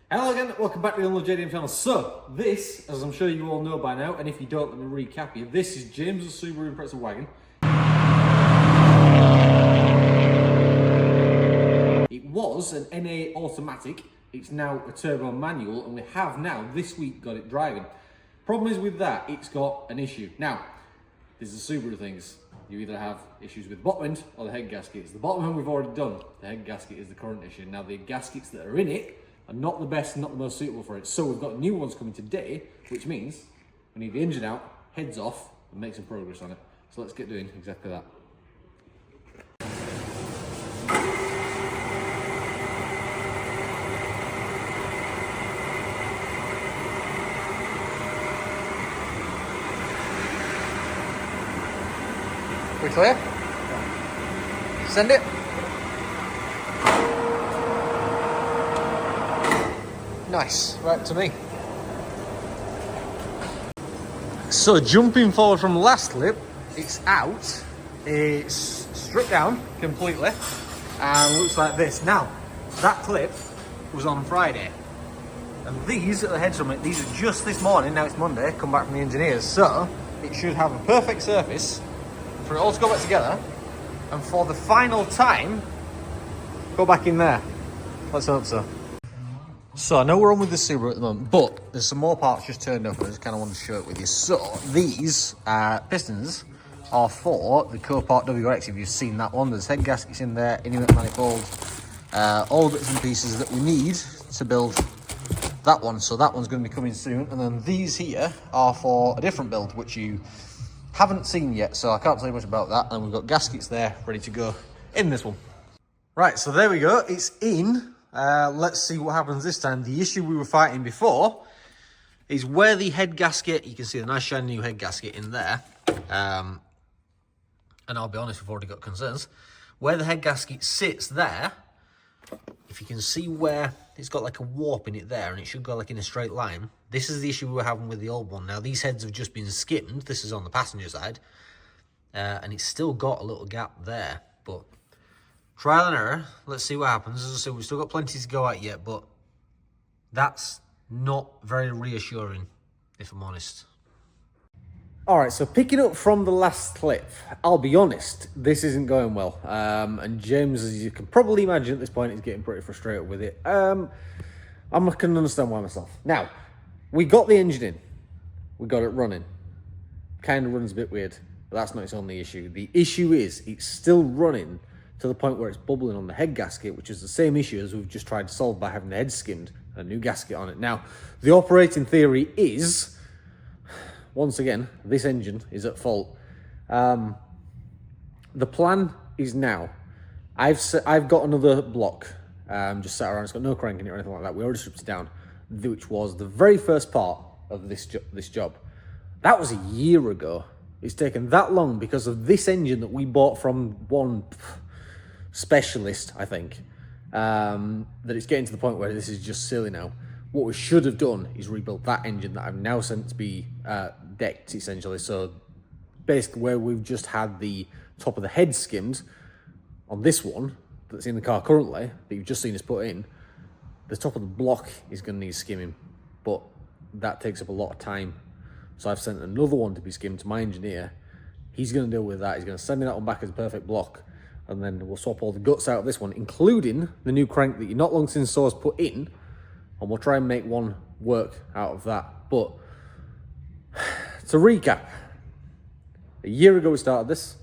Hello again, welcome back to the UnlovedJDM channel. So, this, as I'm sure you all know by now, and if you don't, let me recap you. This is James's Subaru Impreza Wagon. It was an NA automatic, it's now a turbo manual, and we have now, this week, got it driving. Problem is with that, it's got an issue. Now, this is the Subaru things. You either have issues with the bottom end or the head gaskets. The bottom end we've already done. The head gasket is the current issue. Now, the gaskets that are in it are not the best, not the most suitable for it. So we've got new ones coming today, which means we need the engine out, heads off, and make some progress on it. So let's get doing exactly that. We clear? Send it. Nice, right to me. So jumping forward from last clip, it's out, it's stripped down completely, and looks like this. Now, that clip was on Friday, and these are the heads from it. These are just this morning, now it's Monday, come back from the engineers, so it should have a perfect surface for it all to go back together, and for the final time, go back in there. Let's hope so. So I know we're on with the Subaru at the moment, but there's some more parts just turned up and I just kind of want to share it with you. So these pistons are for the Copart WRX, if you've seen that one. There's head gaskets in there, inlet manifold, all bits and pieces that we need to build that one. So that one's going to be coming soon. And then these here are for a different build, which you haven't seen yet, so I can't tell you much about that. And we've got gaskets there ready to go in this one. Right, so there we go, it's in. Let's see what happens this time. The issue we were fighting before is where the head gasket, you can see the nice shiny new head gasket in there. And I'll be honest, we've already got concerns. Where the head gasket sits there, if you can see where it's got like a warp in it there and it should go like in a straight line, this is the issue we were having with the old one. Now these heads have just been skimmed, this is on the passenger side, and it's still got a little gap there, but trial and error, let's see what happens. As I said, we've still got plenty to go at yet, but that's not very reassuring, if I'm honest. All right, so picking up from the last clip, I'll be honest, this isn't going well. And James, as you can probably imagine at this point, is getting pretty frustrated with it. I'm not going to understand why myself. Now, we got the engine in. We got it running. Kind of runs a bit weird, but that's not its only issue. The issue is it's still running to the point where it's bubbling on the head gasket, which is the same issue as we've just tried to solve by having the head skimmed and a new gasket on it. Now, the operating theory is, once again, this engine is at fault. The plan is now, I've got another block just sat around. It's got no crank in it or anything like that. We already stripped it down, which was the very first part of this job. That was a year ago. It's taken that long because of this engine that we bought from one specialist, I think, that it's getting to the point where this is just silly now. What we should have done is rebuilt that engine that I've now sent to be decked, essentially. So basically where we've just had the top of the head skimmed on this one that's in the car currently, that you've just seen us put in, the top of the block is going to need skimming, but that takes up a lot of time. So I've sent another one to be skimmed to my engineer. He's going to deal with that. He's going to send me that one back as a perfect block, and then we'll swap all the guts out of this one, including the new crank that you not long since saw us put in, and we'll try and make one work out of that. But to recap, a year ago we started this.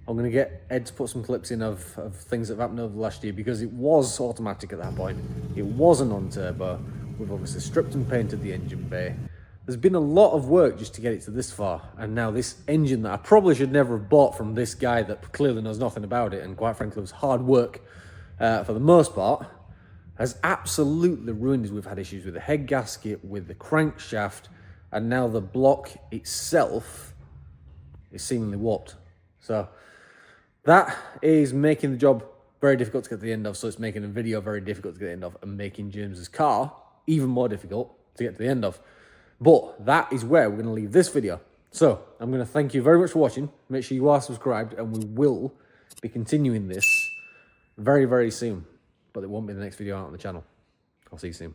I'm going to get Ed to put some clips in of things that have happened over the last year, because it was automatic at that point. It was a non-turbo. We've obviously stripped and painted the engine bay. There's been a lot of work just to get it to this far, and now this engine that I probably should never have bought from this guy that clearly knows nothing about it, and quite frankly was hard work for the most part, has absolutely ruined us. We've had issues with the head gasket, with the crankshaft, and now the block itself is seemingly warped. So that is making the job very difficult to get to the end of, so it's making a video very difficult to get to the end of, and making James's car even more difficult to get to the end of. But that is where we're going to leave this video. So I'm going to thank you very much for watching. Make sure you are subscribed, and we will be continuing this very, very soon. But it won't be the next video out on the channel. I'll see you soon.